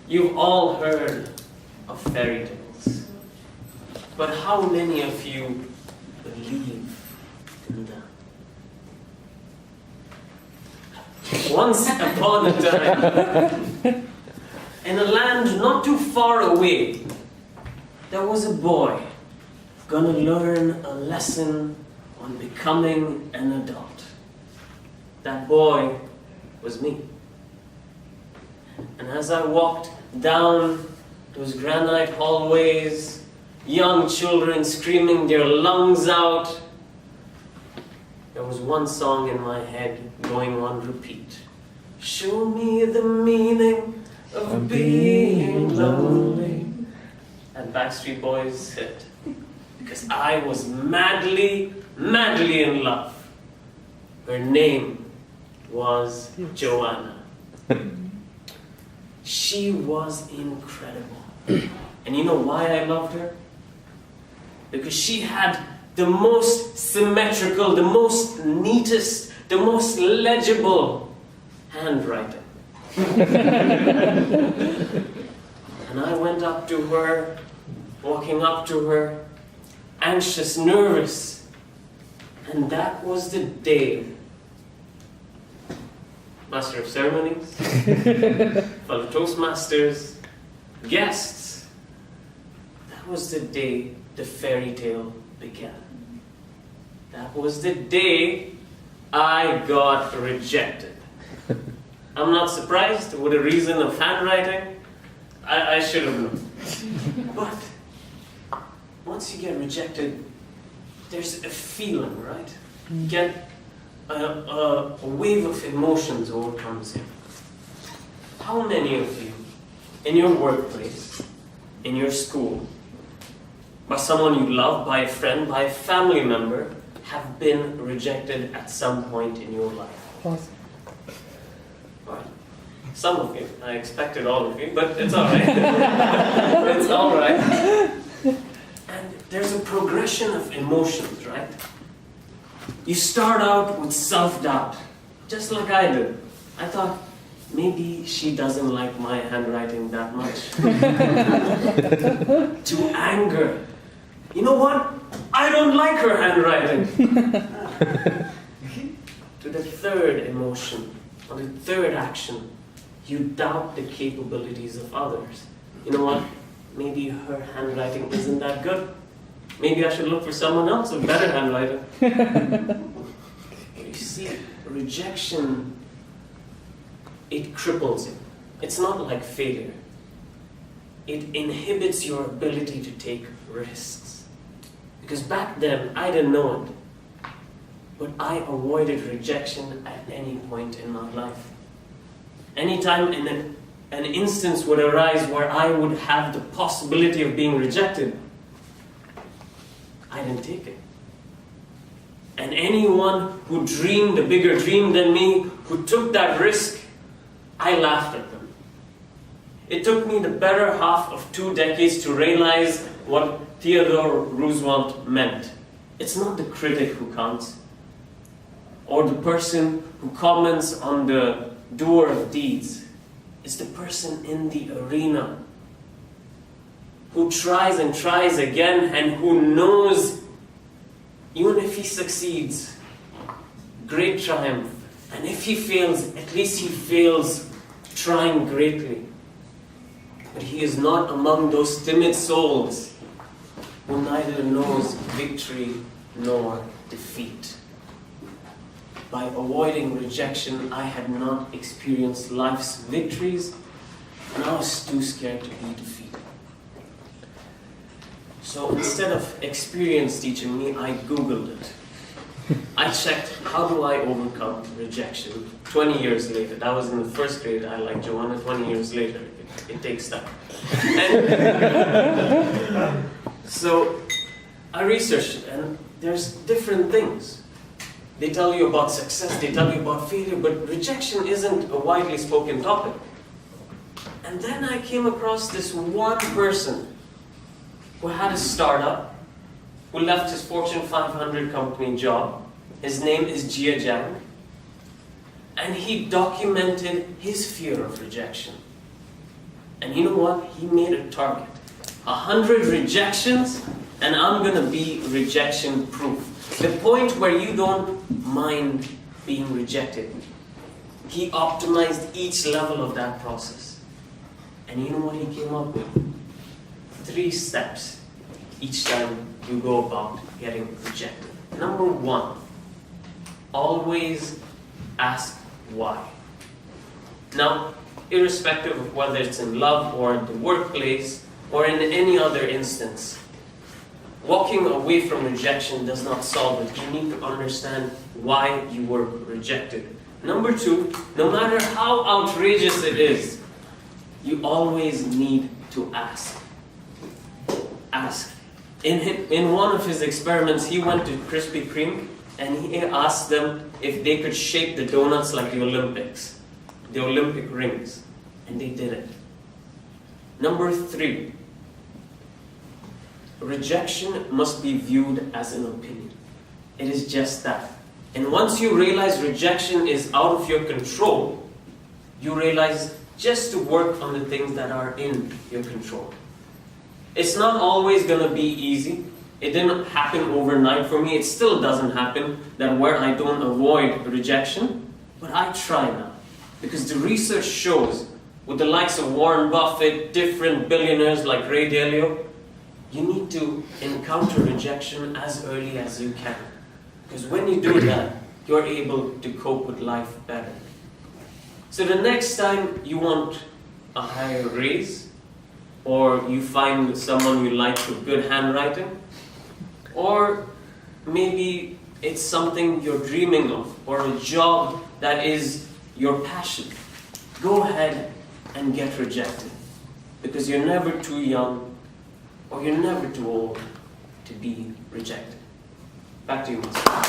You've all heard of fairy tales, but how many of you believe in them? Once upon a time, in a land not too far away, there was a boy gonna learn a lesson on becoming an adult. That boy was me. And as I walked down those granite hallways, young children screaming their lungs out, there was one song in my head going on repeat. Show me the meaning of being lonely. And Backstreet Boys hit. Because I was madly, madly in love. Her name was Joanna. She was incredible. And you know why I loved her? Because she had the most symmetrical, the most neatest, the most legible handwriting. And I went up to her, walking up to her, anxious, nervous. And that was the day. Master of ceremonies, fellow Toastmasters, guests. That was the day the fairy tale began. That was the day I got rejected. I'm not surprised with a reason of handwriting. I should have known. But once you get rejected, there's a feeling, right? You get a wave of emotions overcomes you. How many of you, in your workplace, in your school, by someone you love, by a friend, by a family member, have been rejected at some point in your life? Awesome. All right. Some of you. I expected all of you, but it's all right. It's all right. And there's a progression of emotions, right? You start out with self-doubt, just like I did. I thought, maybe she doesn't like my handwriting that much. To anger. You know what? I don't like her handwriting. To the third emotion, or the third action, you doubt the capabilities of others. You know what? Maybe her handwriting isn't that good. Maybe I should look for someone else with better handwriting. You see, rejection, it cripples you. It's not like failure. It inhibits your ability to take risks. Because back then, I didn't know it. But I avoided rejection at any point in my life. Anytime an instance would arise where I would have the possibility of being rejected, I didn't take it. And anyone who dreamed a bigger dream than me, who took that risk, I laughed at them. It took me the better half of 2 decades to realize what Theodore Roosevelt meant. It's not the critic who counts, or the person who comments on the doer of deeds. It's the person in the arena who tries and tries again and who knows even if he succeeds, great triumph. And if he fails, at least he fails trying greatly. But he is not among those timid souls who neither knows victory nor defeat. By avoiding rejection, I had not experienced life's victories, and I was too scared to be defeated. So instead of experience teaching me, I Googled it. I checked, how do I overcome rejection? 20 years later, that was in the first grade, I like Joanna, 20 years later, it takes time. And so I researched it, and there's different things. They tell you about success, they tell you about failure, but rejection isn't a widely spoken topic. And then I came across this one person who had a startup, who left his Fortune 500 company job. His name is Jia Zhang. And he documented his fear of rejection. And you know what? He made a target. 100 rejections, and I'm going to be rejection proof. The point where you don't mind being rejected. He optimized each level of that process. And you know what he came up with? 3 steps each time you go about getting rejected. Number 1, always ask why. Now, irrespective of whether it's in love or in the workplace or in any other instance, walking away from rejection does not solve it. You need to understand why you were rejected. Number 2, no matter how outrageous it is, you always need to ask. Ask. In one of his experiments, he went to Krispy Kreme and he asked them if they could shape the donuts like the Olympics, the Olympic rings, and they did it. Number 3, rejection must be viewed as an opinion. It is just that. And once you realize rejection is out of your control, you realize just to work on the things that are in your control. It's not always going to be easy. It didn't happen overnight for me. It still doesn't happen that where I don't avoid rejection, but I try now. Because the research shows, with the likes of Warren Buffett, different billionaires like Ray Dalio, you need to encounter rejection as early as you can. Because when you do that, you're able to cope with life better. So the next time you want a higher raise, or you find someone you like with good handwriting, or maybe it's something you're dreaming of, or a job that is your passion, go ahead and get rejected. Because you're never too young, or you're never too old to be rejected. Back to you, Master.